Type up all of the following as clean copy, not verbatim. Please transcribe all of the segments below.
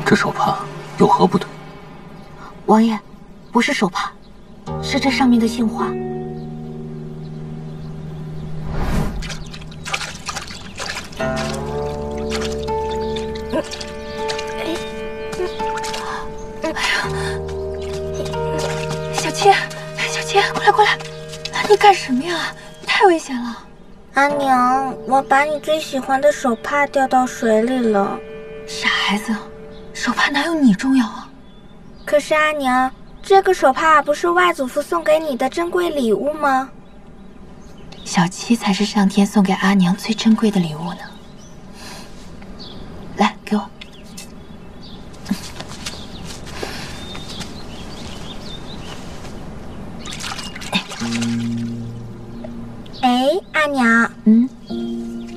这手帕有何不对？王爷，不是手帕，是这上面的杏花。小七，小七，过来！你干什么呀？太危险了！阿娘，我把你最喜欢的手帕掉到水里了。傻孩子，手帕哪有你重要啊？可是阿娘，这个手帕不是外祖父送给你的珍贵礼物吗？小七才是上天送给阿娘最珍贵的礼物呢。来，给我。哎，阿娘，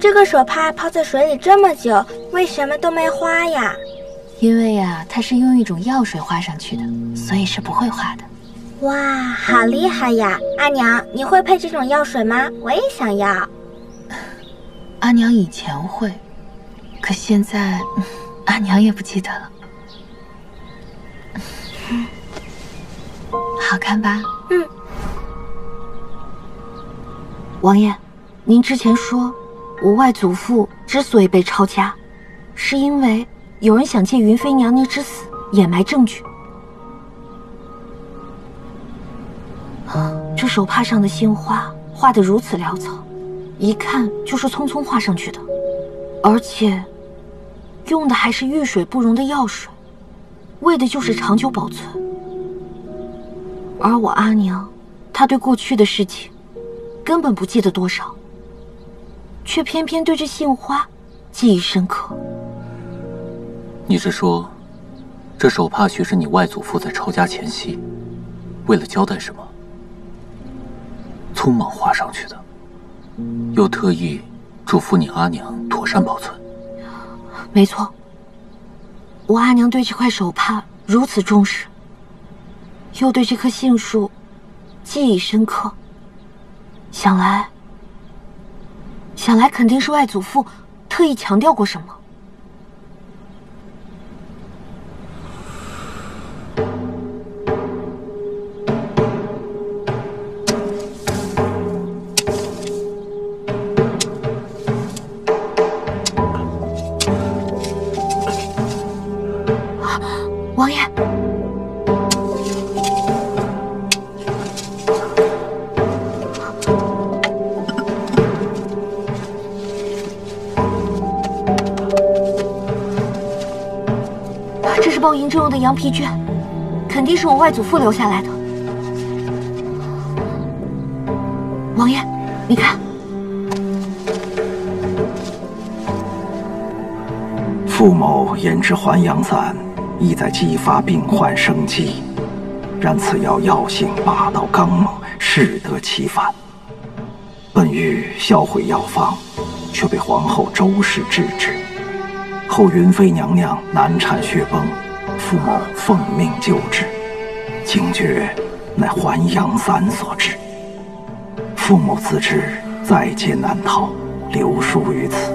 这个手帕泡在水里这么久，为什么都没花呀？因为呀，它是用一种药水画上去的，所以是不会化的。哇，好厉害呀！阿娘，你会配这种药水吗？我也想要。阿娘以前会，可现在，阿娘也不记得了。好看吧？王爷，您之前说，我外祖父之所以被抄家，是因为有人想借云妃娘娘之死掩埋证据。这手帕上的杏花画得如此潦草，一看就是匆匆画上去的，而且用的还是遇水不溶的药水，为的就是长久保存。而我阿娘，她对过去的事情根本不记得多少，却偏偏对这杏花记忆深刻。你是说，这手帕许是你外祖父在抄家前夕，为了交代什么，匆忙画上去的，又特意嘱咐你阿娘妥善保存？没错，我阿娘对这块手帕如此重视，又对这棵杏树记忆深刻，想来肯定是外祖父特意强调过什么。王爷，这是报嬴政用的羊皮绢，肯定是我外祖父留下来的。王爷，你看，傅某研制还阳散，意在激发病患生机，然此药药性霸道刚猛，适得其反。本欲销毁药方，却被皇后周氏制止。后云妃娘娘难产血崩，傅某奉命救治，惊觉乃还阳散所致。傅某自知在劫难逃，留书于此，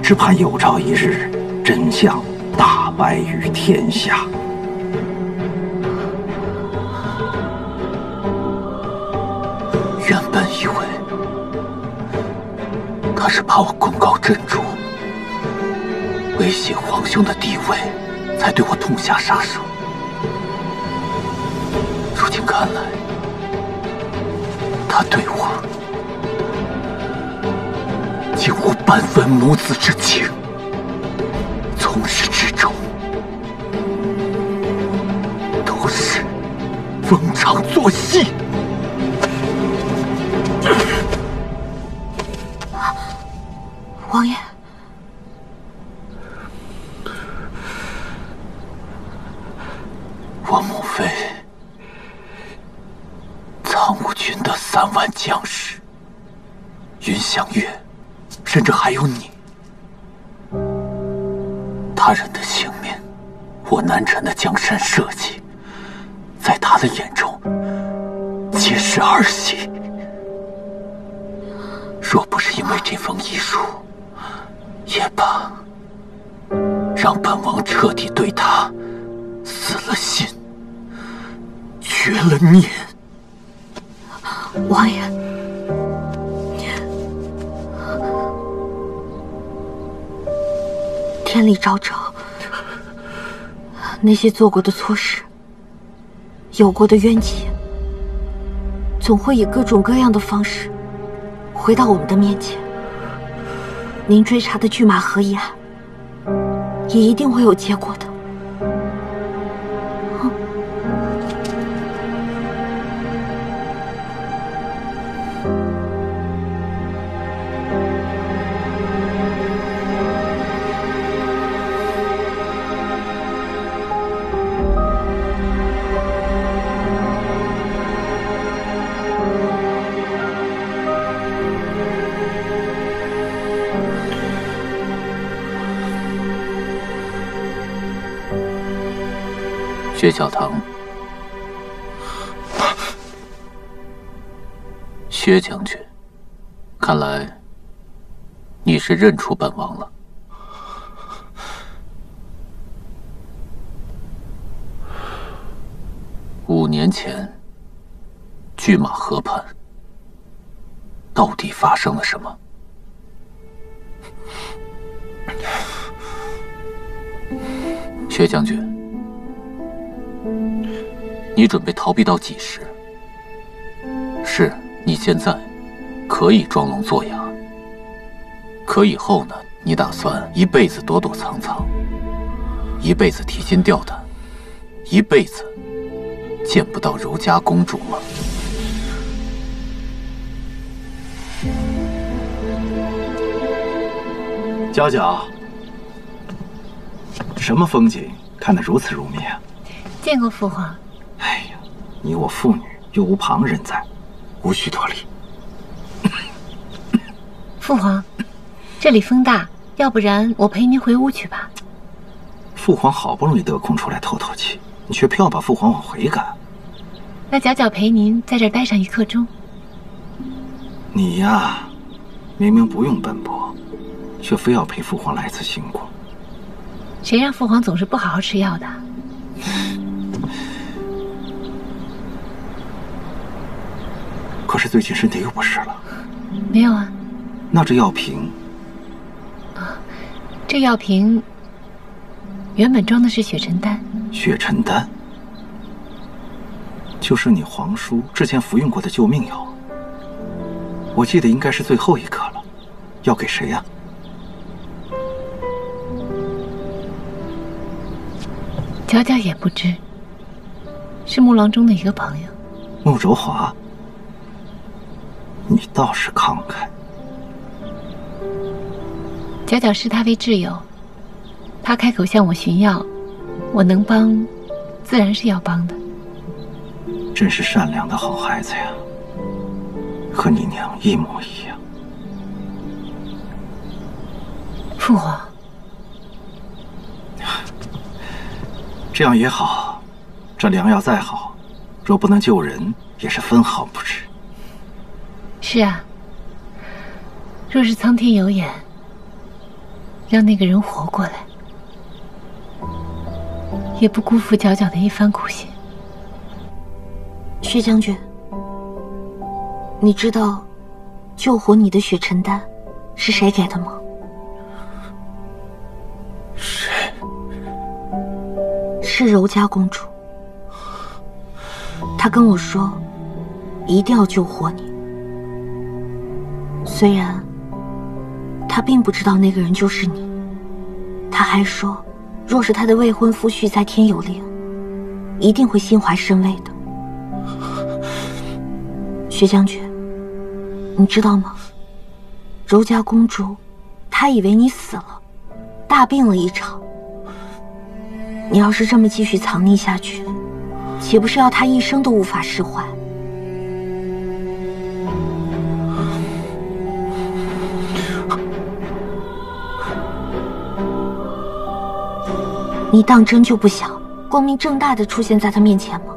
只盼有朝一日真相大白于天下。原本以为他是怕我功高震主，威胁皇兄的地位，才对我痛下杀手。如今看来，他对我竟无半分母子之情。从始至终都是逢场作戏。王爷，我母妃苍梧军的3万将士，云翔月，甚至还有你，他人的性命，我南辰的江山社稷，在他的眼中皆是儿戏。若不是因为这封遗书，也罢，让本王彻底对他死了心，绝了念。王爷，天理昭昭，那些做过的错事，有过的冤结，总会以各种各样的方式回到我们的面前。您追查的拒马河一案，也一定会有结果的。薛小棠，薛将军，看来你是认出本王了。5年前，拒马河畔到底发生了什么？薛将军，你准备逃避到几时？是你现在可以装聋作哑，可以后呢？你打算一辈子躲躲藏藏，一辈子提心吊胆，一辈子见不到柔家公主吗？娇娇，什么风景看得如此入迷啊？见过父皇。哎呀，你我父女又无旁人在，无需多礼。父皇，这里风大，要不然我陪您回屋去吧。父皇好不容易得空出来透透气，你却偏要把父皇往回赶。那角角陪您在这儿待上1刻钟。你呀，明明不用奔波，却非要陪父皇来次辛苦。谁让父皇总是不好好吃药的？可是最近身体又不适了。没有啊。那这药瓶？这药瓶原本装的是血沉丹。血沉丹，就是你皇叔之前服用过的救命药。我记得应该是最后1颗了，要给谁呀？角角也不知，是木郎中的一个朋友。穆柔华，你倒是慷慨。角角视他为挚友，他开口向我寻药，我能帮，自然是要帮的。真是善良的好孩子呀，和你娘一模一样。父皇，这样也好，这良药再好，若不能救人，也是分毫不值。是啊，若是苍天有眼，让那个人活过来，也不辜负角角的一番苦心。薛将军，你知道救活你的血沉丹是谁给的吗？谁？是柔家公主。她跟我说，一定要救活你。虽然她并不知道那个人就是你，她还说，若是她的未婚夫婿在天有灵，一定会心怀深畏的。薛将军，你知道吗？柔家公主，她以为你死了，大病了一场。你要是这么继续藏匿下去，岂不是要她一生都无法释怀？你当真就不想光明正大的出现在她面前吗？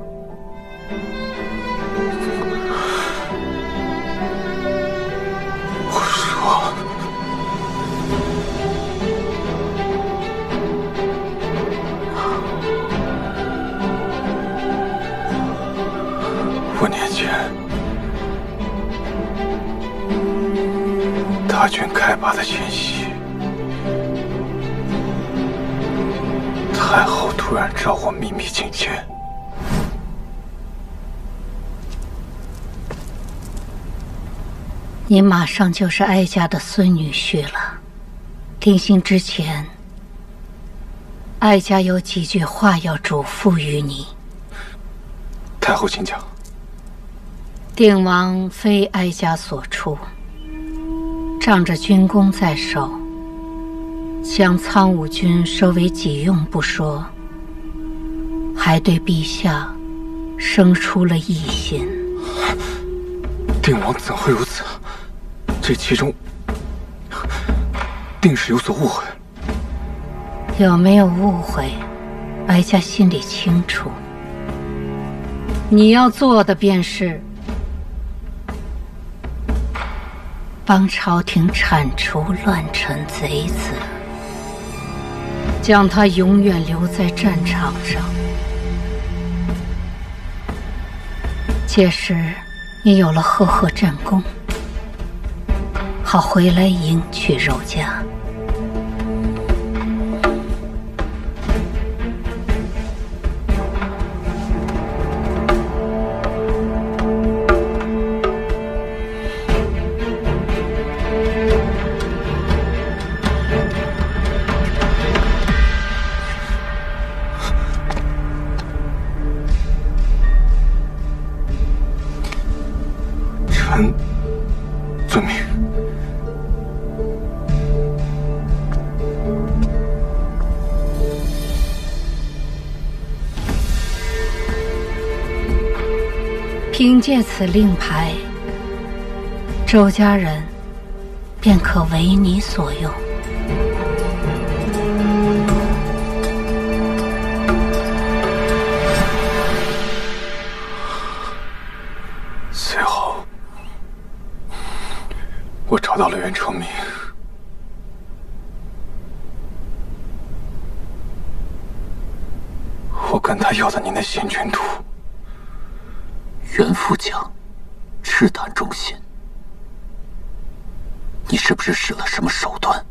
大军开拔的前夕，太后突然召我秘密觐见。你马上就是哀家的孙女婿了。定亲之前，哀家有几句话要嘱咐于你。太后请讲。定王非哀家所出，仗着军功在手，将苍梧军收为己用不说，还对陛下生出了异心。定王怎会如此？这其中定是有所误会。有没有误会，哀家心里清楚。你要做的便是帮朝廷铲除乱臣贼子，将他永远留在战场上。届时你有了赫赫战功，好回来迎娶柔家。臣遵命。凭借此令牌，周家人便可为你所用。随后，我找到了袁成明。我跟他要的您的贤君图。袁副将，赤胆忠心，你是不是使了什么手段？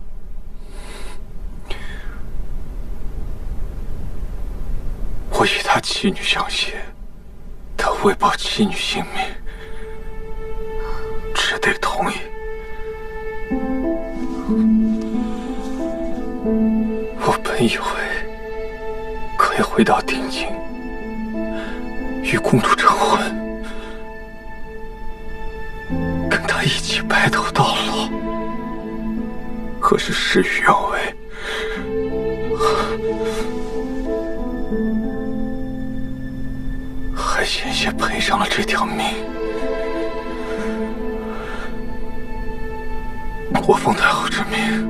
我与他妻女相携，他为保妻女性命，只得同意。我本以为可以回到定京，与公主成婚，跟他一起白头到老。可是事与愿违，还险些赔上了这条命。我奉太后之命，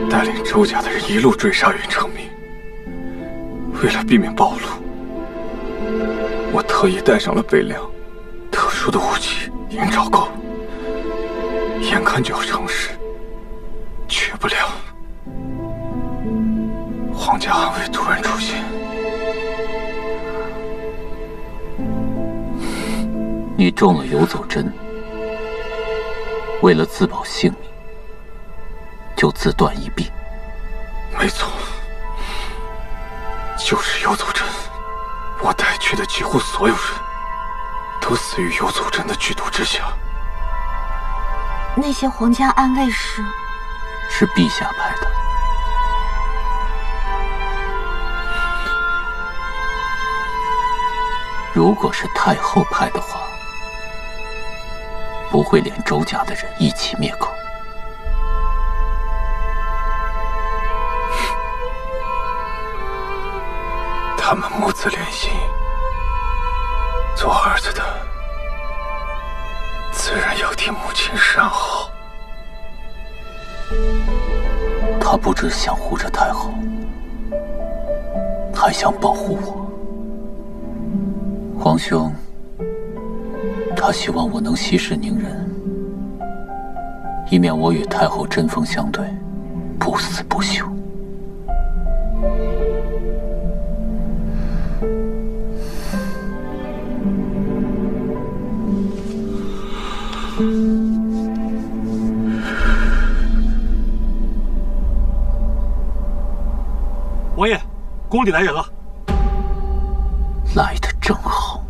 带领周家的人一路追杀袁成明。为了避免暴露，我特意带上了备粮、特殊的武器银爪钩，眼看就要成事，却不料皇家暗卫突然出现。你中了游走针，为了自保性命，就自断一臂。没错，就是游走针。我带去的几乎所有人，都死于游走针的剧毒之下。那些皇家暗卫是陛下派的。如果是太后派的话，不会连周家的人一起灭口。他们母子连心，做儿子的自然要替母亲善后。他不只想护着太后，还想保护我。皇兄，他希望我能息事宁人，以免我与太后针锋相对，不死不休。宫里来人了。来得正好。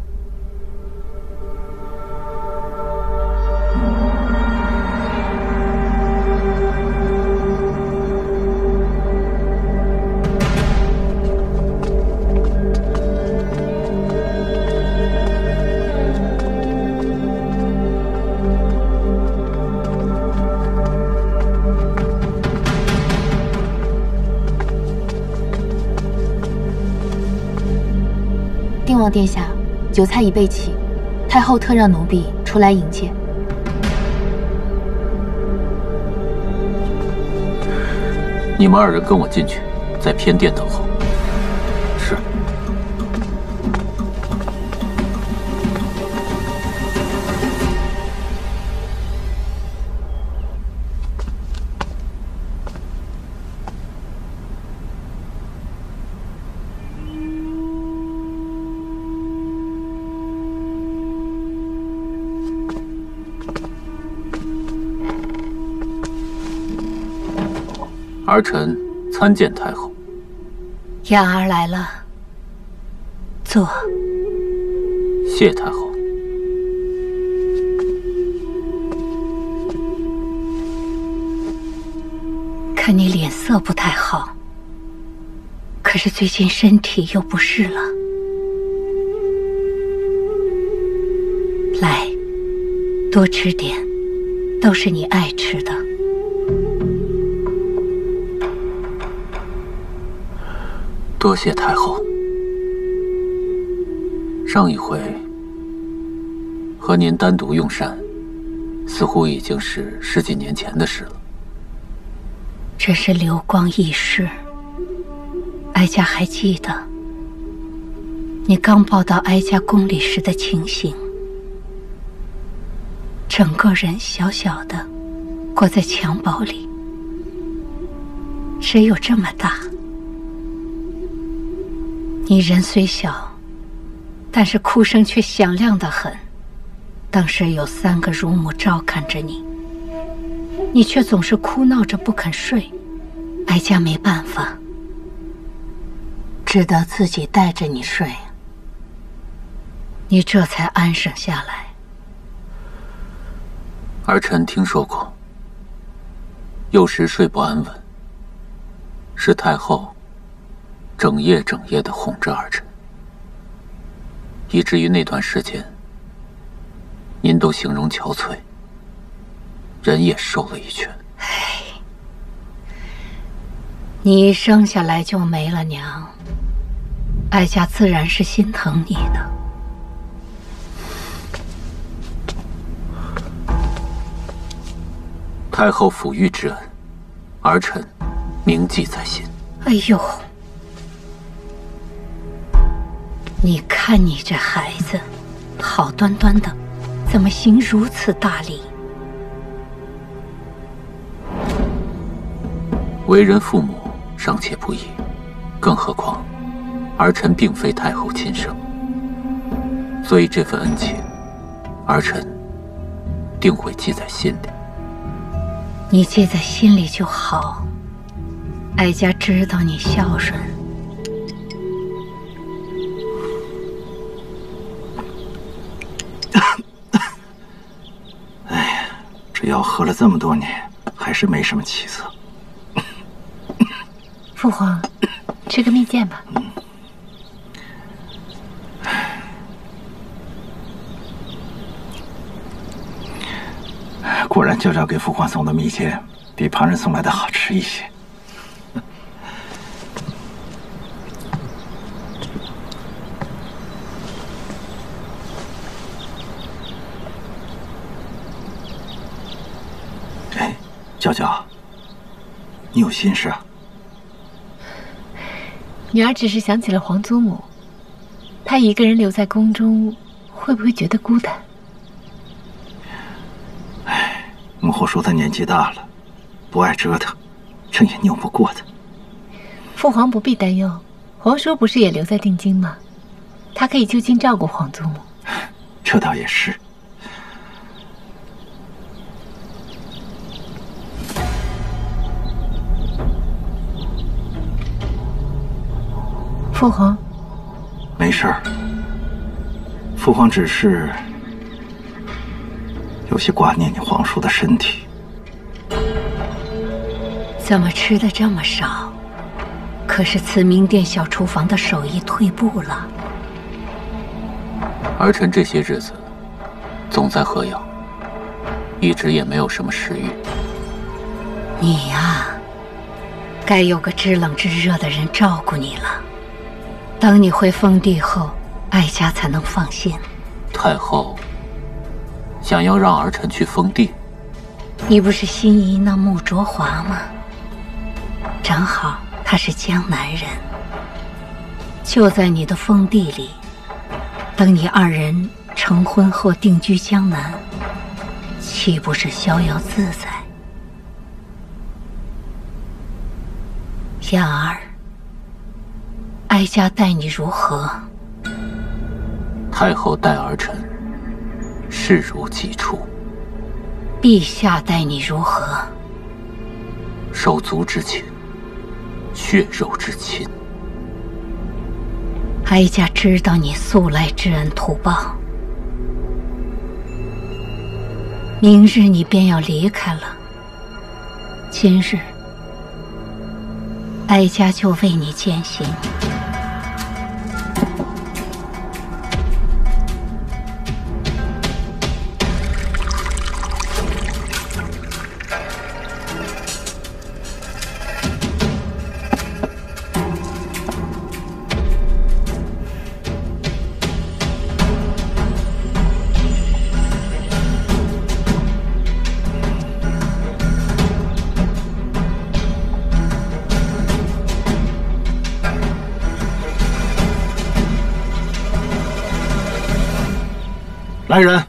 定王殿下，酒菜已备齐，太后特让奴婢出来迎接。你们2人跟我进去，在偏殿等候。是。儿臣参见太后。养儿来了，坐。谢太后。看你脸色不太好，可是最近身体又不适了。来，多吃点，都是你爱吃的。多谢太后。上一回和您单独用膳，似乎已经是10几年前的事了。这是流光易逝，哀家还记得你刚抱到哀家宫里时的情形，整个人小小的，裹在襁褓里，谁有这么大？你人虽小，但是哭声却响亮得很。当时有3个乳母照看着你，你却总是哭闹着不肯睡，哀家没办法，只得自己带着你睡，你这才安生下来。儿臣听说过，幼时睡不安稳，是太后整夜的哄着儿臣，以至于那段时间，您都形容憔悴，人也瘦了一圈。你一生下来就没了娘，哀家自然是心疼你的。太后抚育之恩，儿臣铭记在心。哎呦，你看你这孩子，好端端的，怎么行如此大礼？为人父母尚且不易，更何况儿臣并非太后亲生，所以这份恩情，儿臣定会记在心里。你记在心里就好，哀家知道你孝顺。哎呀，这药喝了这么多年，还是没什么起色。父皇，吃个蜜饯吧。果然，娇娇给父皇送的蜜饯比旁人送来的好吃一些。哎，娇娇，你有心事啊？女儿只是想起了皇祖母，她一个人留在宫中，会不会觉得孤单？母后说她年纪大了，不爱折腾，这也拗不过她。父皇不必担忧，皇叔不是也留在定京吗？他可以就近照顾皇祖母。这倒也是。父皇，没事儿。父皇只是有些挂念你皇叔的身体。怎么吃的这么少？可是慈明殿小厨房的手艺退步了。儿臣这些日子总在喝药，一直也没有什么食欲。你呀，该有个知冷知热的人照顾你了。等你回封地后，哀家才能放心。太后想要让儿臣去封地？你不是心仪那穆卓华吗？正好他是江南人，就在你的封地里。等你二人成婚后定居江南，岂不是逍遥自在？雅儿，哀家待你如何？太后待儿臣视如己出。陛下待你如何？手足之情，血肉之亲。哀家知道你素来知恩图报，明日你便要离开了。今日，哀家就为你践行。来人！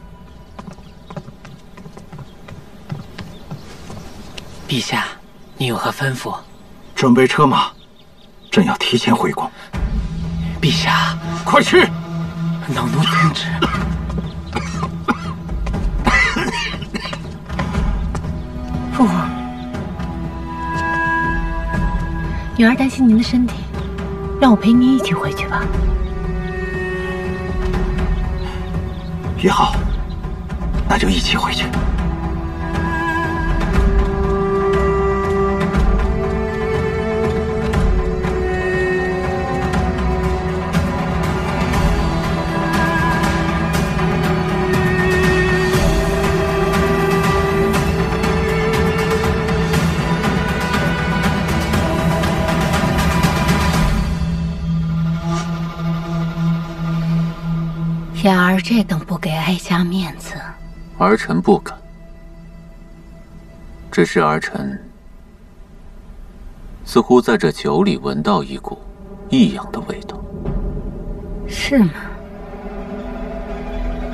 陛下，你有何吩咐？准备车马，朕要提前回宫。陛下，快去！老奴遵旨。父皇，女儿担心您的身体，让我陪您一起回去吧。也好，那就一起回去。雅儿这等不给哀家面子，儿臣不敢。只是儿臣似乎在这酒里闻到一股异样的味道。是吗？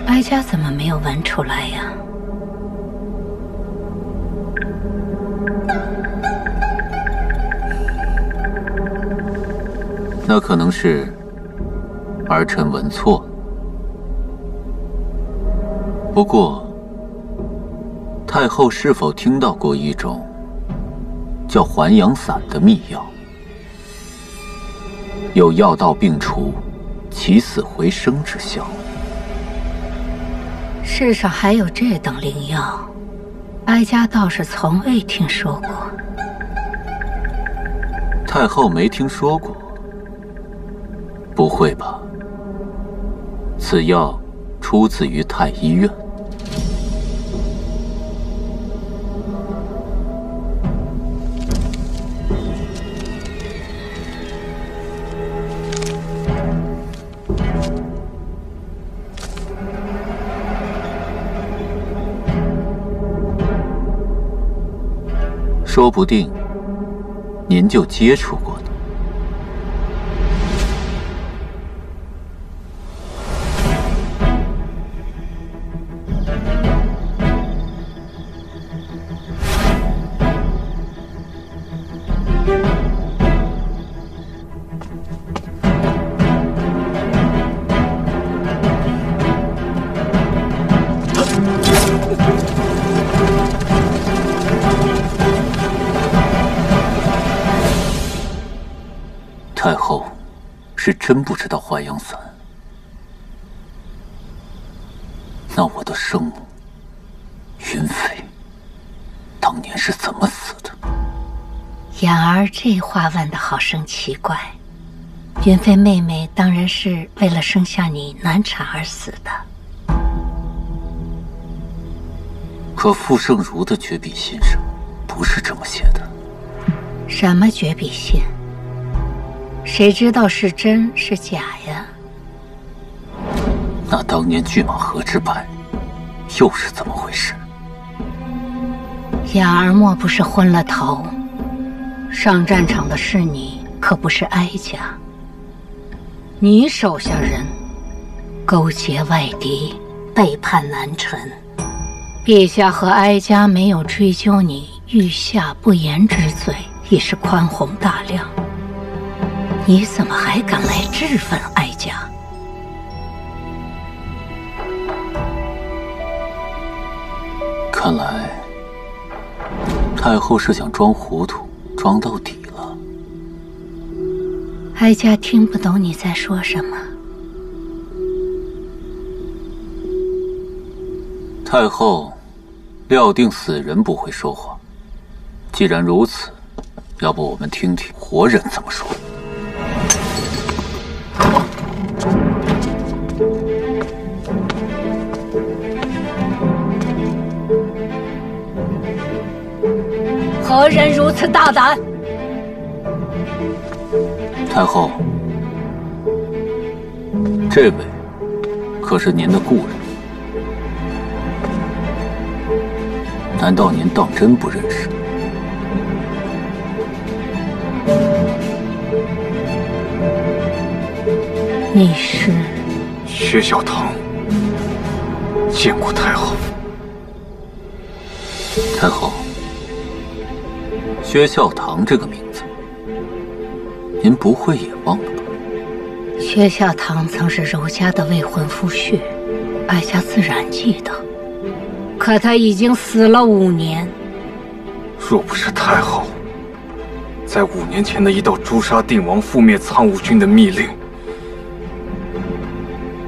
哀家怎么没有闻出来呀？那可能是儿臣闻错了。不过，太后是否听到过一种叫还阳散的秘药？有药到病除、起死回生之效。世上还有这等灵药，哀家倒是从未听说过。太后没听说过？不会吧？此药出自于太医院。说不定您就接触过呢。是真不知道淮阳散，那我的生母云飞当年是怎么死的？妍儿这话问得好生奇怪。云飞妹妹当然是为了生下你难产而死的。可傅盛如的绝笔信上不是这么写的。什么绝笔信？谁知道是真是假呀？那当年拒马河之败又是怎么回事？雅儿莫不是昏了头？上战场的是你，可不是哀家。你手下人勾结外敌，背叛南臣，陛下和哀家没有追究你御下不严之罪，已是宽宏大量。你怎么还敢来质问哀家？看来太后是想装糊涂，装到底了。哀家听不懂你在说什么。太后料定死人不会说谎，既然如此，要不我们听听活人怎么说。何人如此大胆？太后，这位可是您的故人，难道您当真不认识？你是薛小棠，见过太后。太后，薛孝堂这个名字，您不会也忘了吧？薛孝堂曾是柔家的未婚夫婿，哀家自然记得。可他已经死了5年。若不是太后在5年前的一道诛杀定王、覆灭苍梧军的密令，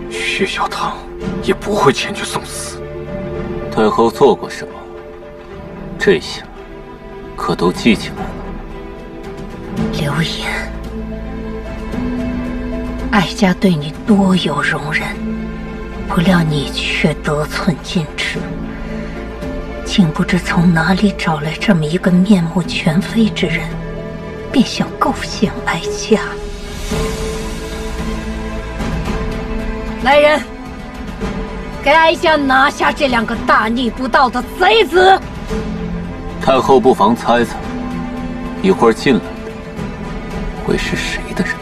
薛小棠也不会前去送死。太后做过什么？这些可都记起来了。流言，哀家对你多有容忍，不料你却得寸进尺，竟不知从哪里找来这么一个面目全非之人，便想构陷哀家。来人，给哀家拿下这2个大逆不道的贼子！太后不妨猜猜，一会儿进来的会是谁的人？